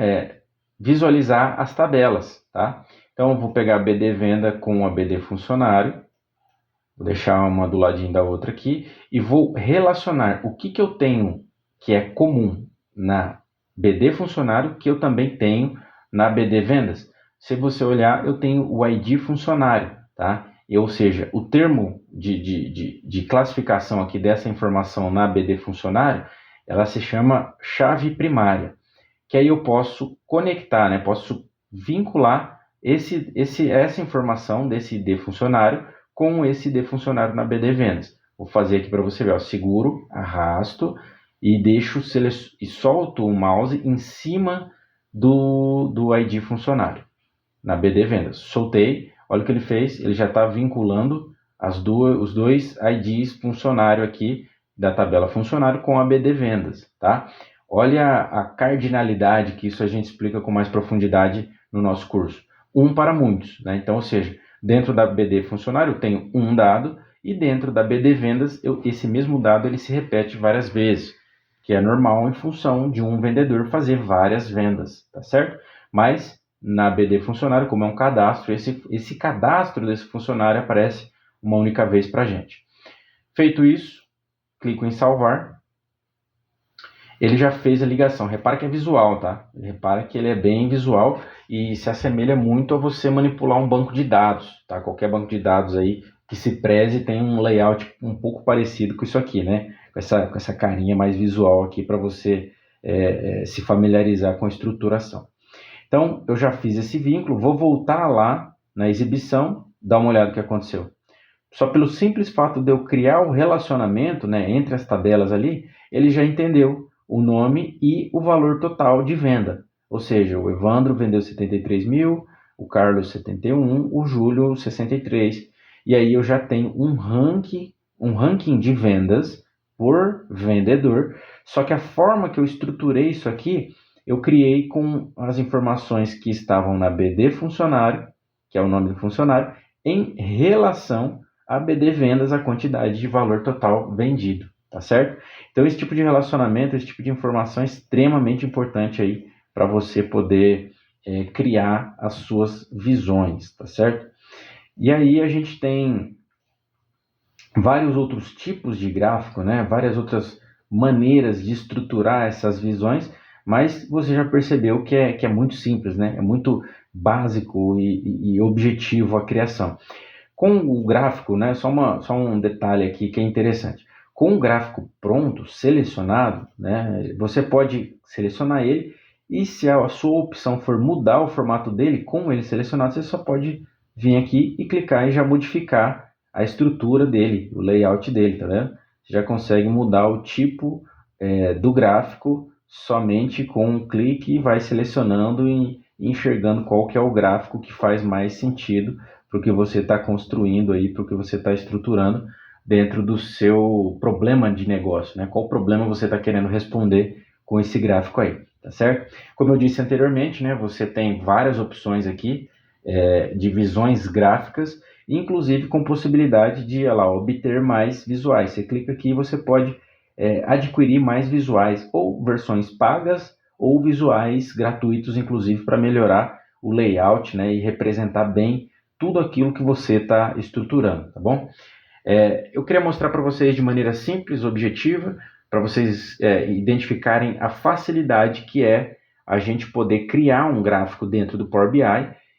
visualizar as tabelas, tá? Então, eu vou pegar a BD Venda com a BD Funcionário, vou deixar uma do ladinho da outra aqui, e vou relacionar o que eu tenho que é comum na BD Funcionário, que eu também tenho na BD Vendas. Se você olhar, eu tenho o ID funcionário, tá? Ou seja, o termo de classificação aqui dessa informação na BD funcionário, ela se chama chave primária, que aí eu posso conectar, né? Posso vincular essa informação desse ID funcionário com esse ID funcionário na BD Vendas. Vou fazer aqui para você ver, ó, seguro, arrasto e e solto o mouse em cima do ID funcionário na BD Vendas. Soltei, olha o que ele fez, ele já está vinculando os dois IDs funcionário aqui da tabela funcionário com a BD Vendas, tá? Olha a cardinalidade que isso a gente explica com mais profundidade no nosso curso. Um para muitos, né? Então, ou seja, dentro da BD funcionário eu tenho um dado e dentro da BD Vendas esse mesmo dado ele se repete várias vezes, que é normal em função de um vendedor fazer várias vendas, tá certo? Mas na BD funcionário, como é um cadastro, esse cadastro desse funcionário aparece uma única vez para a gente. Feito isso, clico em salvar. Ele já fez a ligação. Repara que é visual, tá? Repara que ele é bem visual e se assemelha muito a você manipular um banco de dados, tá? Qualquer banco de dados aí que se preze tem um layout um pouco parecido com isso aqui, né? Com essa carinha mais visual aqui para você se familiarizar com a estruturação. Então, eu já fiz esse vínculo, vou voltar lá na exibição, dar uma olhada no que aconteceu. Só pelo simples fato de eu criar o relacionamento, né, entre as tabelas ali, ele já entendeu o nome e o valor total de venda. Ou seja, o Evandro vendeu 73 mil, o Carlos 71, o Júlio 63. E aí eu já tenho um ranking de vendas por vendedor. Só que a forma que eu estruturei isso aqui, eu criei com as informações que estavam na BD funcionário, que é o nome do funcionário, em relação a BD vendas, a quantidade de valor total vendido, tá certo? Então esse tipo de relacionamento, esse tipo de informação é extremamente importante aí para você poder criar as suas visões, tá certo? E aí a gente tem vários outros tipos de gráfico, né? Várias outras maneiras de estruturar essas visões, mas você já percebeu que é muito simples, né? É muito básico e objetivo a criação. Com o gráfico, né? Só um detalhe aqui que é interessante. Com o gráfico pronto, selecionado, né? Você pode selecionar ele e se a sua opção for mudar o formato dele, com ele selecionado, você só pode vir aqui e clicar e já modificar a estrutura dele, o layout dele, tá vendo? Você já consegue mudar o tipo do gráfico somente com um clique e vai selecionando e enxergando qual que é o gráfico que faz mais sentido para o que você está construindo aí, para o que você está estruturando dentro do seu problema de negócio, né? Qual problema você está querendo responder com esse gráfico aí, tá certo? Como eu disse anteriormente, né? Você tem várias opções aqui de visões gráficas, inclusive com possibilidade de obter mais visuais. Você clica aqui e você pode adquirir mais visuais, ou versões pagas, ou visuais gratuitos, inclusive, para melhorar o layout, né, e representar bem tudo aquilo que você está estruturando, tá bom? Eu queria mostrar para vocês de maneira simples, objetiva, para vocês identificarem a facilidade que é a gente poder criar um gráfico dentro do Power BI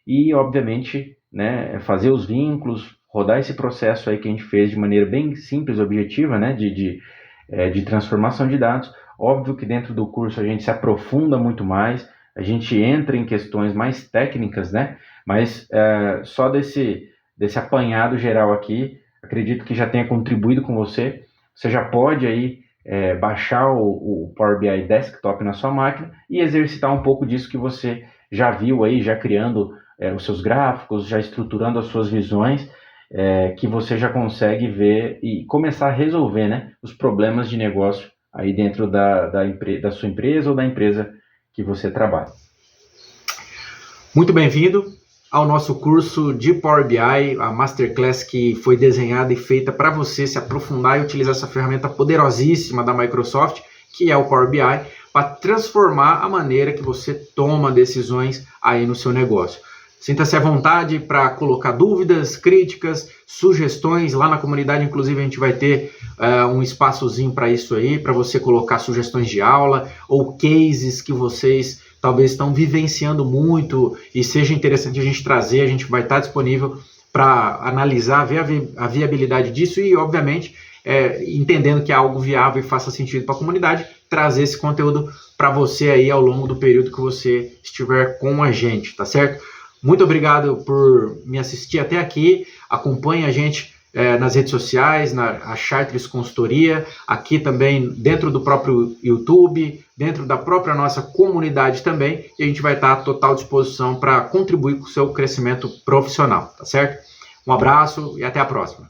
e, obviamente, né, fazer os vínculos, rodar esse processo aí que a gente fez de maneira bem simples, objetiva, né, de transformação de dados. Óbvio que dentro do curso a gente se aprofunda muito mais, a gente entra em questões mais técnicas, né? Mas só desse apanhado geral aqui, acredito que já tenha contribuído com você. Você já pode aí baixar o Power BI Desktop na sua máquina e exercitar um pouco disso que você já viu aí, já criando os seus gráficos, já estruturando as suas visões, que você já consegue ver e começar a resolver, né, os problemas de negócio aí dentro da sua empresa ou da empresa que você trabalha. Muito bem-vindo ao nosso curso de Power BI, a Masterclass que foi desenhada e feita para você se aprofundar e utilizar essa ferramenta poderosíssima da Microsoft, que é o Power BI, para transformar a maneira que você toma decisões aí no seu negócio. Sinta-se à vontade para colocar dúvidas, críticas, sugestões. Lá na comunidade, inclusive, a gente vai ter um espaçozinho para isso aí, para você colocar sugestões de aula ou cases que vocês talvez estão vivenciando muito e seja interessante a gente trazer. A gente vai estar disponível para analisar, ver a viabilidade disso e, obviamente, entendendo que é algo viável e faça sentido para a comunidade, trazer esse conteúdo para você aí ao longo do período que você estiver com a gente, tá certo? Muito obrigado por me assistir até aqui. Acompanhe a gente nas redes sociais, a Chartres Consultoria, aqui também dentro do próprio YouTube, dentro da própria nossa comunidade também, e a gente vai estar à total disposição para contribuir com o seu crescimento profissional, tá certo? Um abraço e até a próxima.